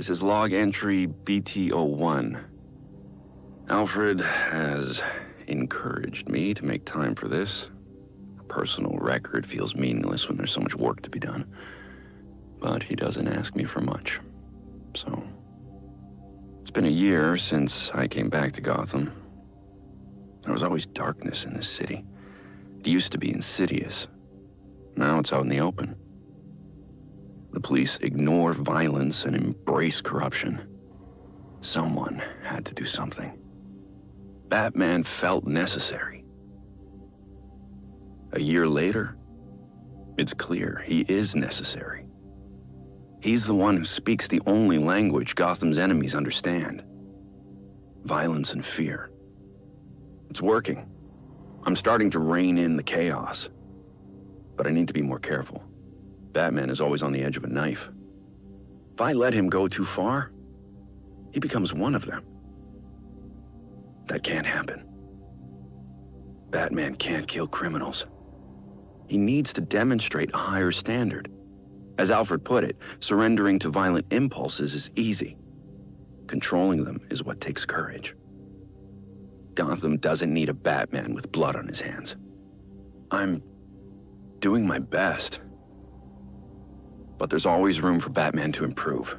This is log entry BT01. Alfred has encouraged me to make time for this. A personal record feels meaningless when there's so much work to be done. But he doesn't ask me for much. So, it's been a year since I came back to Gotham. There was always darkness in this city. It used to be insidious. Now it's out in the open. The police ignore violence and embrace corruption. Someone had to do something. Batman felt necessary. A year later, it's clear he is necessary. He's the one who speaks the only language Gotham's enemies understand. Violence and fear. It's working. I'm starting to rein in the chaos. But I need to be more careful. Batman is always on the edge of a knife. If I let him go too far, he becomes one of them. That can't happen. Batman can't kill criminals. He needs to demonstrate a higher standard. As Alfred put it, surrendering to violent impulses is easy. Controlling them is what takes courage. Gotham doesn't need a Batman with blood on his hands. I'm doing my best. But there's always room for Batman to improve.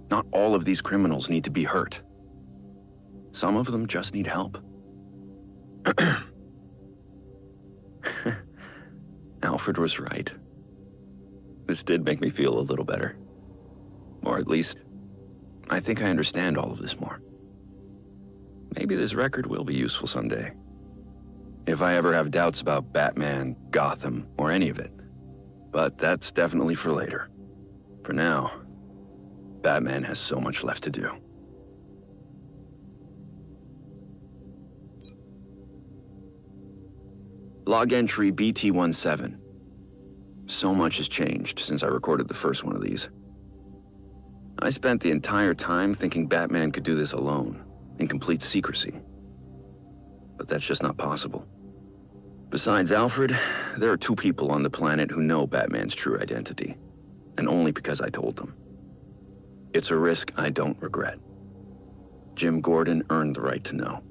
Not all of these criminals need to be hurt. Some of them just need help. Alfred was right. This did make me feel a little better. Or at least, I think I understand all of this more. Maybe this record will be useful someday. If I ever have doubts about Batman, Gotham, or any of it. But that's definitely for later. For now, Batman has so much left to do. Log entry BT17. So much has changed since I recorded the first one of these. I spent the entire time thinking Batman could do this alone, in complete secrecy. But that's just not possible. Besides Alfred, there are two people on the planet who know Batman's true identity, and only because I told them. It's a risk I don't regret. Jim Gordon earned the right to know.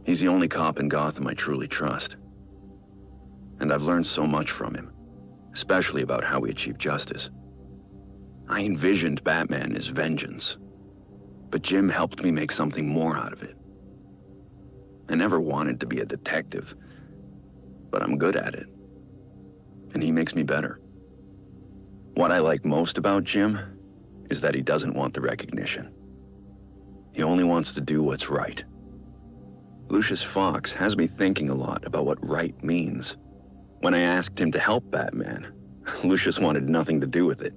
He's the only cop in Gotham I truly trust. And I've learned so much from him, especially about how we achieve justice. I envisioned Batman as vengeance, but Jim helped me make something more out of it. I never wanted to be a detective, but I'm good at it. And he makes me better. What I like most about Jim is that he doesn't want the recognition. He only wants to do what's right. Lucius Fox has me thinking a lot about what right means. When I asked him to help Batman, Lucius wanted nothing to do with it.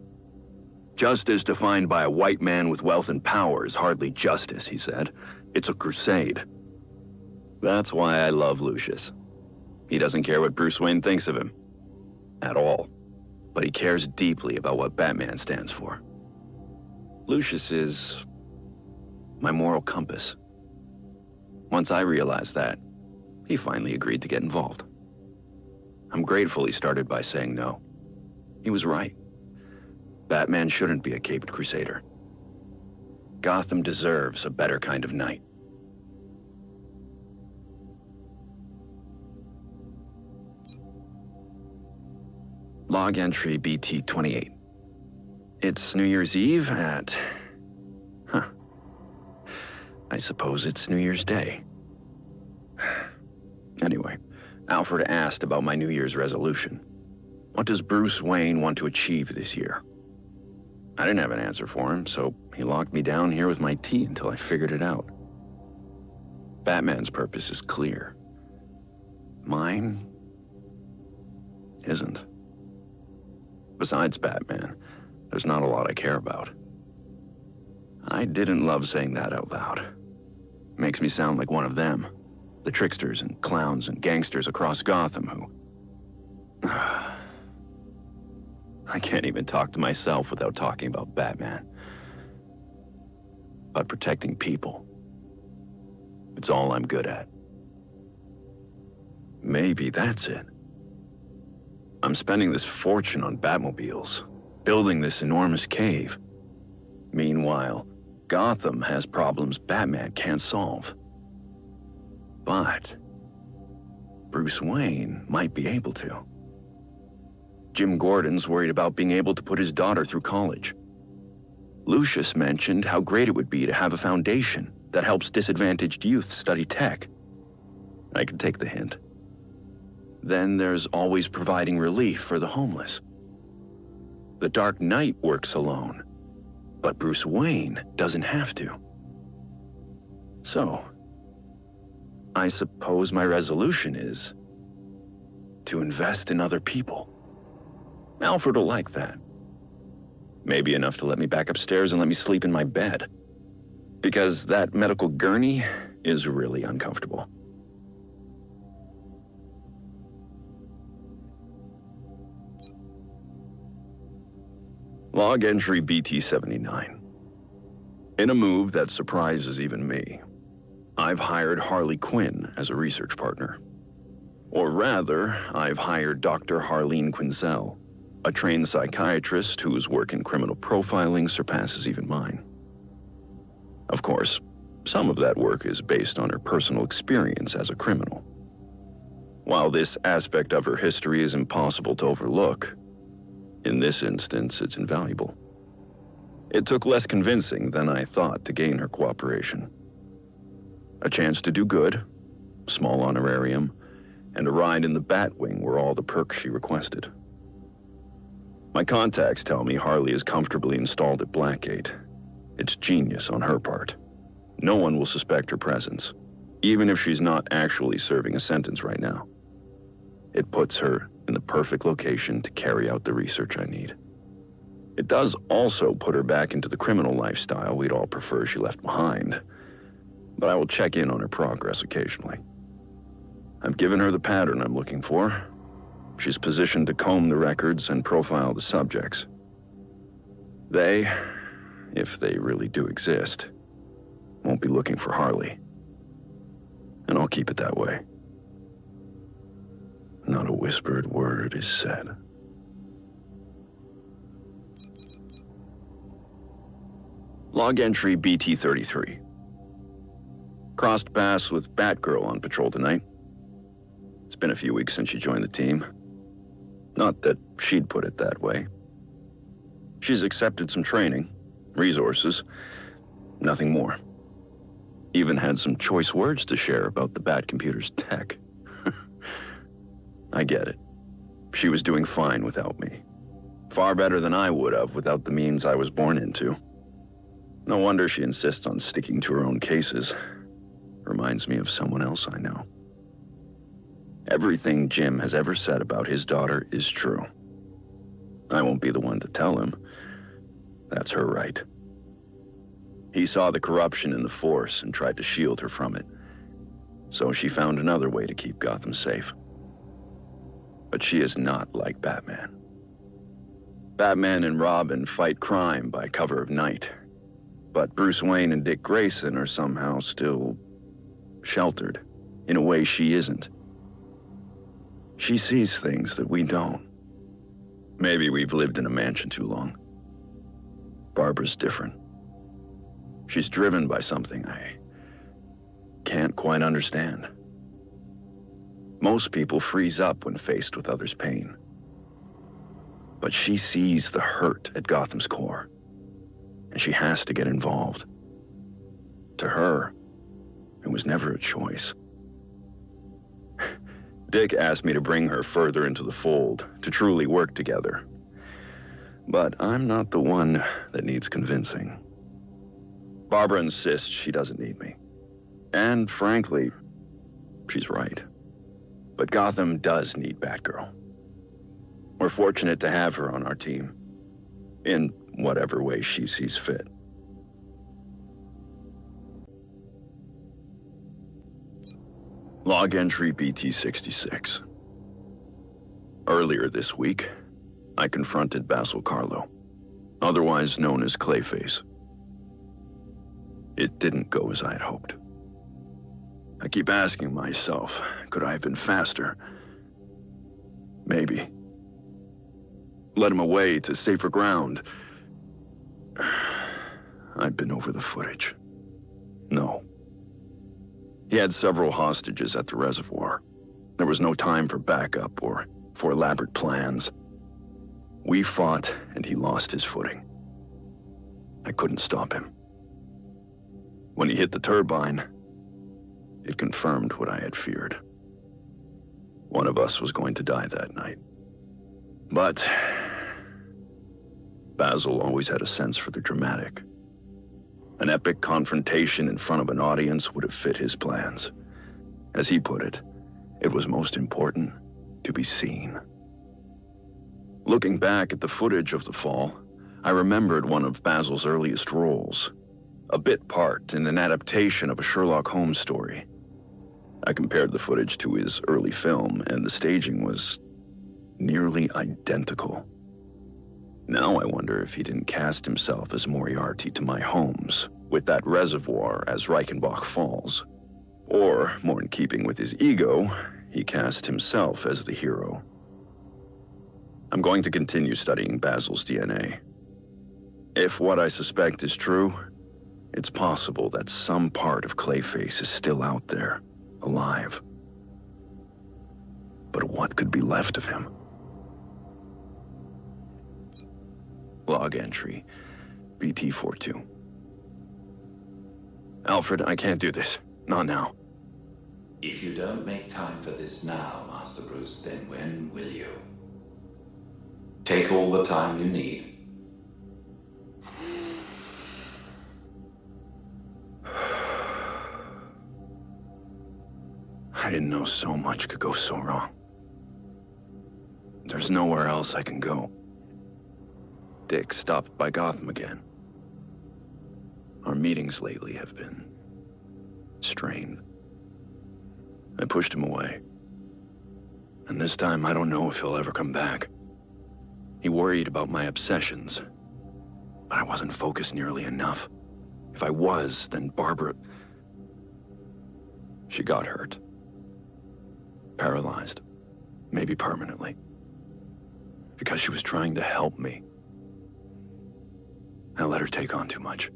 Justice defined by a white man with wealth and power is hardly justice, he said. It's a crusade. That's why I love Lucius. He doesn't care what Bruce Wayne thinks of him. At all. But he cares deeply about what Batman stands for. Lucius is my moral compass. Once I realized that, he finally agreed to get involved. I'm grateful he started by saying no. He was right. Batman shouldn't be a caped crusader. Gotham deserves a better kind of knight. Log entry BT28. It's New Year's Eve at... I suppose it's New Year's Day. Anyway, Alfred asked about my New Year's resolution. What does Bruce Wayne want to achieve this year? I didn't have an answer for him, so he locked me down here with my tea until I figured it out. Batman's purpose is clear. Mine isn't. Besides Batman, there's not a lot I care about. I didn't love saying that out loud. Makes me sound like one of them. The tricksters and clowns and gangsters across Gotham who... I can't even talk to myself without talking about Batman. But protecting people. It's all I'm good at. Maybe that's it. I'm spending this fortune on Batmobiles, building this enormous cave. Meanwhile, Gotham has problems Batman can't solve. But Bruce Wayne might be able to. Jim Gordon's worried about being able to put his daughter through college. Lucius mentioned how great it would be to have a foundation that helps disadvantaged youth study tech. I could take the hint. Then there's always providing relief for the homeless. The Dark Knight works alone, but Bruce Wayne doesn't have to. So, I suppose my resolution is to invest in other people. Alfred will like that. Maybe enough to let me back upstairs and let me sleep in my bed. Because that medical gurney is really uncomfortable. Log entry BT-79. In a move that surprises even me, I've hired Harley Quinn as a research partner. Or rather, I've hired Dr. Harleen Quinzel, a trained psychiatrist whose work in criminal profiling surpasses even mine. Of course, some of that work is based on her personal experience as a criminal. While this aspect of her history is impossible to overlook, in this instance, it's invaluable. It took less convincing than I thought to gain her cooperation. A chance to do good, small honorarium, and a ride in the Batwing were all the perks she requested. My contacts tell me Harley is comfortably installed at Blackgate. It's genius on her part. No one will suspect her presence, even if she's not actually serving a sentence right now. It puts her in the perfect location to carry out the research I need. It does also put her back into the criminal lifestyle we'd all prefer she left behind, but I will check in on her progress occasionally. I've given her the pattern I'm looking for. She's positioned to comb the records and profile the subjects. They, if they really do exist, won't be looking for Harley. And I'll keep it that way. Not a whispered word is said. Log entry BT-33. Crossed paths with Batgirl on patrol tonight. It's been a few weeks since she joined the team. Not that she'd put it that way. She's accepted some training, resources, nothing more. Even had some choice words to share about the Batcomputer's tech. I get it. She was doing fine without me. Far better than I would have without the means I was born into. No wonder she insists on sticking to her own cases. Reminds me of someone else I know. Everything Jim has ever said about his daughter is true. I won't be the one to tell him. That's her right. He saw the corruption in the force and tried to shield her from it. So she found another way to keep Gotham safe. But she is not like Batman. Batman and Robin fight crime by cover of night. But Bruce Wayne and Dick Grayson are somehow still sheltered, in a way she isn't. She sees things that we don't. Maybe we've lived in a mansion too long. Barbara's different. She's driven by something I can't quite understand. Most people freeze up when faced with others' pain. But she sees the hurt at Gotham's core, and she has to get involved. To her, it was never a choice. Dick asked me to bring her further into the fold, to truly work together. But I'm not the one that needs convincing. Barbara insists she doesn't need me. And frankly, she's right. But Gotham does need Batgirl. We're fortunate to have her on our team, in whatever way she sees fit. Log entry BT-66. Earlier this week, I confronted Basil Carlo, otherwise known as CLAYFACE. It didn't go as I had hoped. I keep asking myself, could I have been faster? Maybe. Led him away to safer ground. I'd been over the footage. No. He had several hostages at the reservoir. There was no time for backup or for elaborate plans. We fought, and he lost his footing. I couldn't stop him. When he hit the turbine, it confirmed what I had feared. One of us was going to die that night. But Basil always had a sense for the dramatic. An epic confrontation in front of an audience would have fit his plans. As he put it, it was most important to be seen. Looking back at the footage of the fall, I remembered one of Basil's earliest roles, a bit part in an adaptation of a Sherlock Holmes story. I compared the footage to his early film, and the staging was nearly identical. Now I wonder if he didn't cast himself as Moriarty to my Holmes, with that reservoir as Reichenbach Falls. Or, more in keeping with his ego, he cast himself as the hero. I'm going to continue studying Basil's DNA. If what I suspect is true, it's possible that some part of Clayface is still out there, alive. But what could be left of him? Log entry, BT42. Alfred, I can't do this. Not now. If you don't make time for this now, Master Bruce, then when will you? Take all the time you need. I didn't know so much could go so wrong. There's nowhere else I can go. Dick stopped by Gotham again. Our meetings lately have been strained. I pushed him away. And this time I don't know if he'll ever come back. He worried about my obsessions, but I wasn't focused nearly enough. If I was, then Barbara... She got hurt. Paralyzed. Maybe permanently. Because she was trying to help me. I let her take on too much.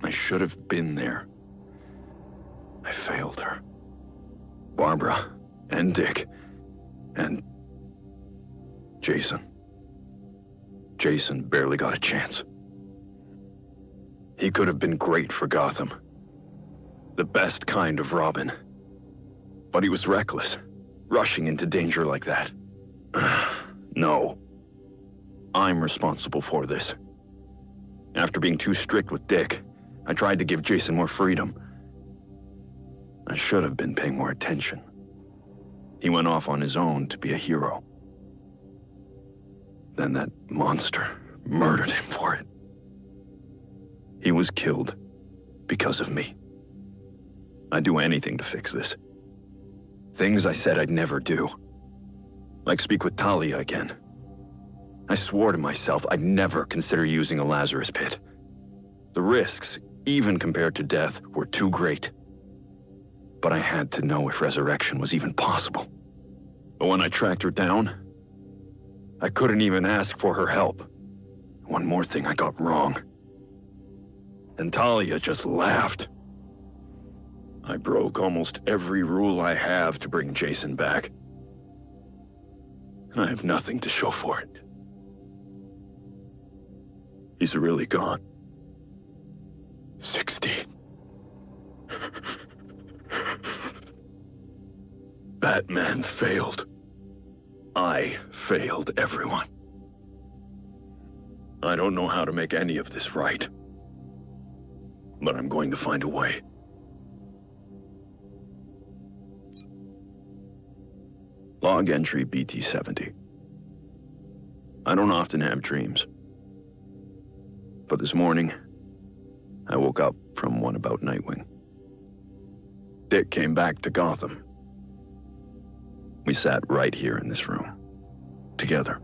I should have been there. I failed her. Barbara, and Dick, and Jason. Jason barely got a chance. He could have been great for Gotham. The best kind of Robin. But he was reckless, rushing into danger like that. No. I'm responsible for this. After being too strict with Dick, I tried to give Jason more freedom. I should have been paying more attention. He went off on his own to be a hero. Then that monster murdered him for it. He was killed because of me. I'd do anything to fix this. Things I said I'd never do. Like speak with Talia again. I swore to myself I'd never consider using a Lazarus pit. The risks, even compared to death, were too great. But I had to know if resurrection was even possible. But when I tracked her down, I couldn't even ask for her help. One more thing I got wrong. And Talia just laughed. I broke almost every rule I have to bring Jason back. And I have nothing to show for it. He's really gone. 16. Batman failed. I failed everyone. I don't know how to make any of this right. But I'm going to find a way. Log entry BT70. I don't often have dreams. But this morning, I woke up from one about Nightwing. Dick came back to Gotham. We sat right here in this room, together.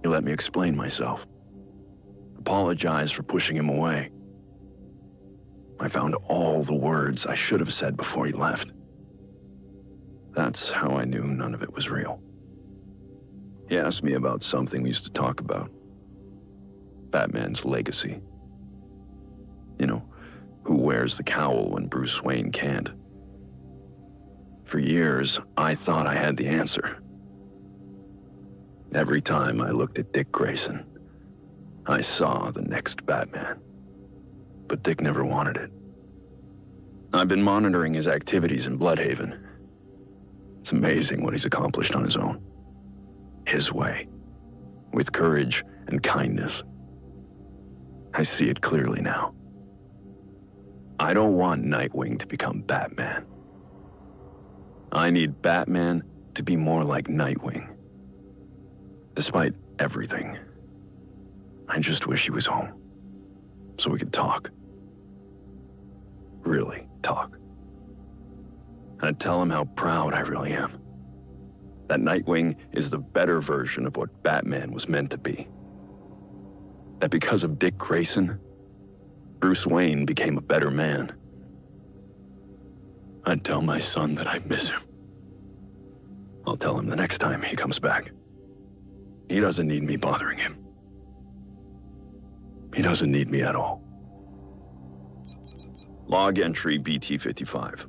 He let me explain myself, apologize for pushing him away. I found all the words I should have said before he left. That's how I knew none of it was real. He asked me about something we used to talk about. Batman's legacy. You know, who wears the cowl when Bruce Wayne can't. For years, I thought I had the answer. Every time I looked at Dick Grayson, I saw the next Batman. But Dick never wanted it. I've been monitoring his activities in Bloodhaven. It's amazing what he's accomplished on his own. His way. With courage and kindness. I see it clearly now. I don't want Nightwing to become Batman. I need Batman to be more like Nightwing. Despite everything, I just wish he was home, so we could talk. Really talk. I'd tell him how proud I really am. That Nightwing is the better version of what Batman was meant to be. That because of Dick Grayson, Bruce Wayne became a better man. I'd tell my son that I miss him. I'll tell him the next time he comes back. He doesn't need me bothering him. He doesn't need me at all. Log entry BT-55.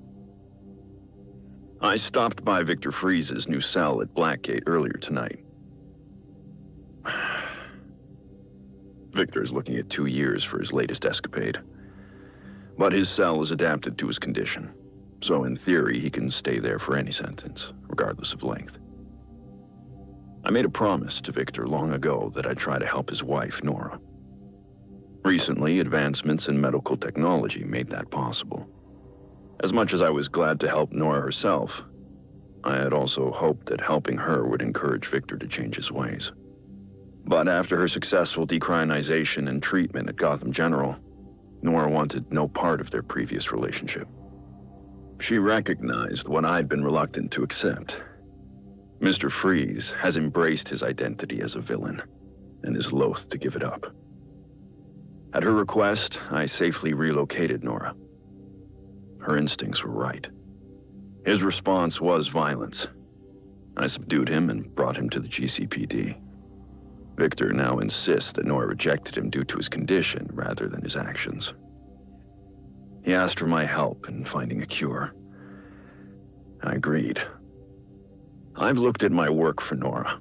I stopped by Victor Freeze's new cell at Blackgate earlier tonight. Victor's looking at 2 years for his latest escapade. But his cell is adapted to his condition, so in theory he can stay there for any sentence, regardless of length. I made a promise to Victor long ago that I'd try to help his wife, Nora. Recently, advancements in medical technology made that possible. As much as I was glad to help Nora herself, I had also hoped that helping her would encourage Victor to change his ways. But after her successful decriminalization and treatment at Gotham General, Nora wanted no part of their previous relationship. She recognized what I'd been reluctant to accept. Mr. Freeze has embraced his identity as a villain and is loath to give it up. At her request, I safely relocated Nora. Her instincts were right. His response was violence. I subdued him and brought him to the GCPD. Victor now insists that Nora rejected him due to his condition rather than his actions. He asked for my help in finding a cure. I agreed. I've looked at my work for Nora.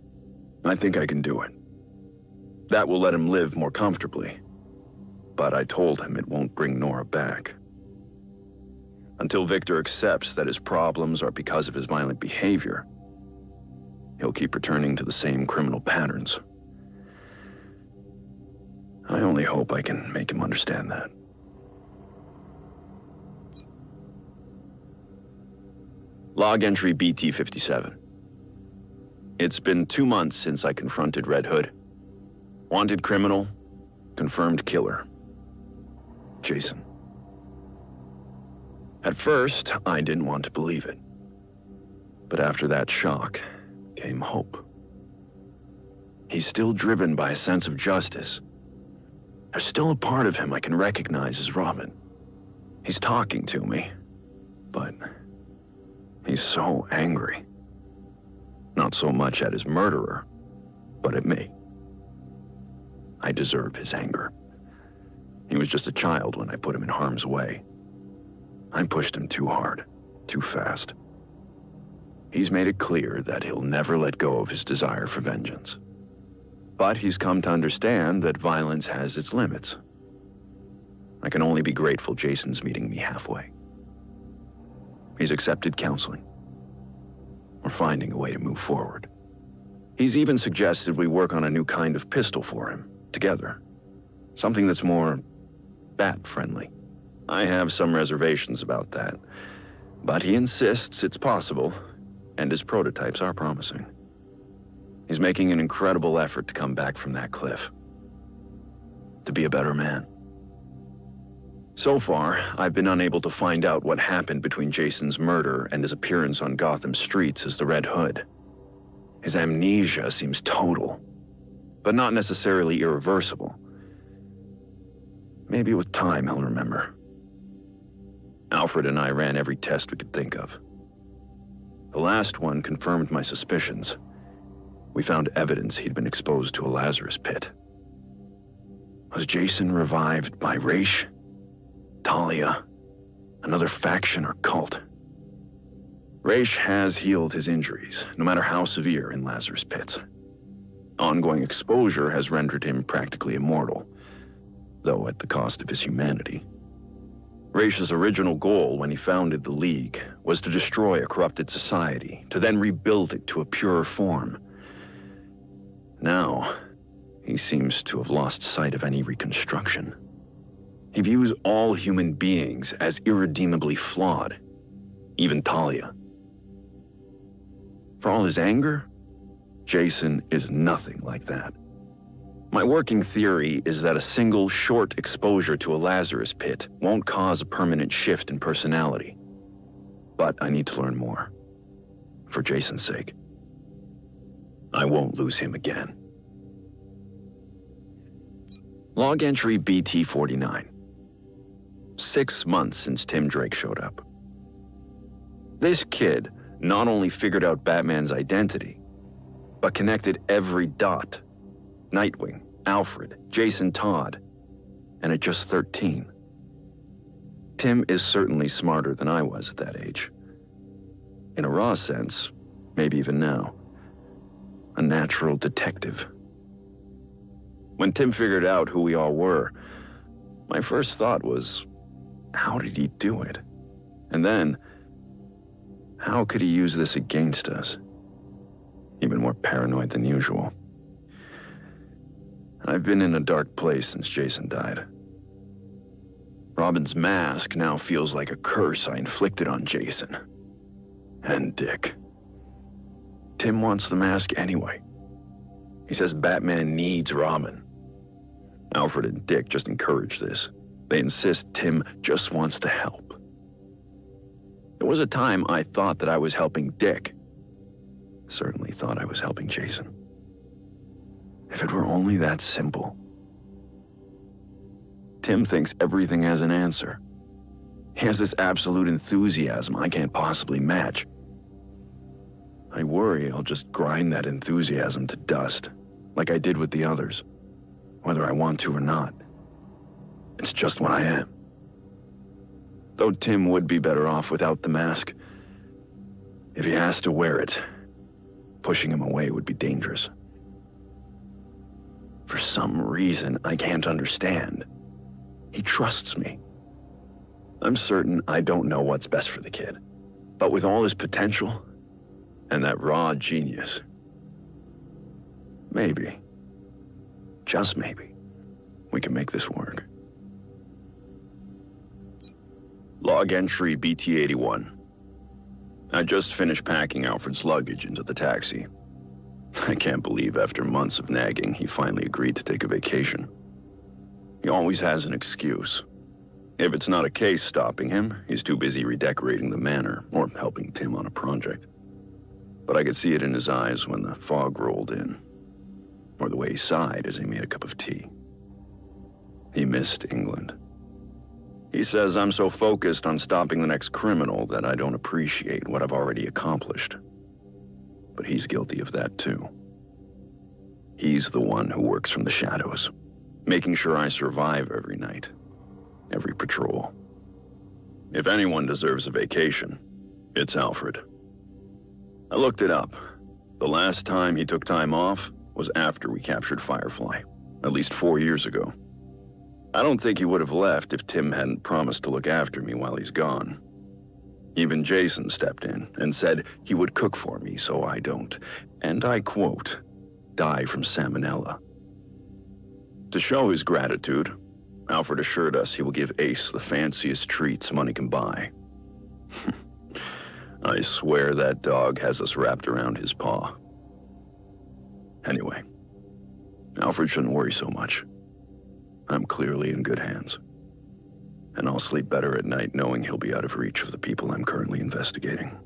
I think I can do it. That will let him live more comfortably. But I told him it won't bring Nora back. Until Victor accepts that his problems are because of his violent behavior, he'll keep returning to the same criminal patterns. I only hope I can make him understand that. Log entry BT-57. It's been 2 months since I confronted Red Hood. Wanted criminal, confirmed killer. Jason. At first, I didn't want to believe it. But after that shock came hope. He's still driven by a sense of justice. There's still a part of him I can recognize as Robin. He's talking to me, but he's so angry. Not so much at his murderer, but at me. I deserve his anger. He was just a child when I put him in harm's way. I pushed him too hard, too fast. He's made it clear that he'll never let go of his desire for vengeance. But he's come to understand that violence has its limits. I can only be grateful Jason's meeting me halfway. He's accepted counseling. We're finding a way to move forward. He's even suggested we work on a new kind of pistol for him, together. Something that's more bat-friendly. I have some reservations about that, but he insists it's possible, and his prototypes are promising. He's making an incredible effort to come back from that cliff. To be a better man. So far, I've been unable to find out what happened between Jason's murder and his appearance on Gotham streets as the Red Hood. His amnesia seems total, but not necessarily irreversible. Maybe with time he'll remember. Alfred and I ran every test we could think of. The last one confirmed my suspicions. We found evidence he'd been exposed to a Lazarus pit. Was Jason revived by Raish? Talia. Another faction or cult. Raish has healed his injuries, no matter how severe, in Lazarus Pits. Ongoing exposure has rendered him practically immortal, though at the cost of his humanity. Raish's original goal when he founded the League was to destroy a corrupted society, to then rebuild it to a purer form. Now, he seems to have lost sight of any reconstruction. He views all human beings as irredeemably flawed, even Talia. For all his anger, Jason is nothing like that. My working theory is that a single short exposure to a Lazarus Pit won't cause a permanent shift in personality. But I need to learn more. For Jason's sake. I won't lose him again. Log entry BT-49. 6 months since Tim Drake showed up. This kid not only figured out Batman's identity, but connected every dot. Nightwing, Alfred, Jason Todd, and at just 13. Tim is certainly smarter than I was at that age. In a raw sense, maybe even now. A natural detective. When Tim figured out who we all were, my first thought was, how did he do it? And then, how could he use this against us? Even more paranoid than usual. I've been in a dark place since Jason died. Robin's mask now feels like a curse I inflicted on Jason. And Dick. Tim wants the mask anyway. He says Batman needs Robin. Alfred and Dick just encourage this. They insist Tim just wants to help. There was a time I thought that I was helping Dick. Certainly thought I was helping Jason. If it were only that simple. Tim thinks everything has an answer. He has this absolute enthusiasm I can't possibly match. I worry I'll just grind that enthusiasm to dust, like I did with the others, whether I want to or not. It's just what I am. Though Tim would be better off without the mask. If he has to wear it, pushing him away would be dangerous. For some reason I can't understand. He trusts me. I'm certain I don't know what's best for the kid. But with all his potential, and that raw genius, maybe, just maybe, we can make this work. Log entry BT-81. I just finished packing Alfred's luggage into the taxi. I can't believe after months of nagging, he finally agreed to take a vacation. He always has an excuse. If it's not a case stopping him, he's too busy redecorating the manor or helping Tim on a project. But I could see it in his eyes when the fog rolled in, or the way he sighed as he made a cup of tea. He missed England. He says I'm so focused on stopping the next criminal that I don't appreciate what I've already accomplished. But he's guilty of that too. He's the one who works from the shadows, making sure I survive every night, every patrol. If anyone deserves a vacation, it's Alfred. I looked it up. The last time he took time off was after we captured Firefly, at least 4 years ago. I don't think he would have left if Tim hadn't promised to look after me while he's gone. Even Jason stepped in and said he would cook for me so I don't, and I quote, die from salmonella. To show his gratitude, Alfred assured us he will give Ace the fanciest treats money can buy. I swear that dog has us wrapped around his paw. Anyway, Alfred shouldn't worry so much. I'm clearly in good hands. And I'll sleep better at night knowing he'll be out of reach of the people I'm currently investigating.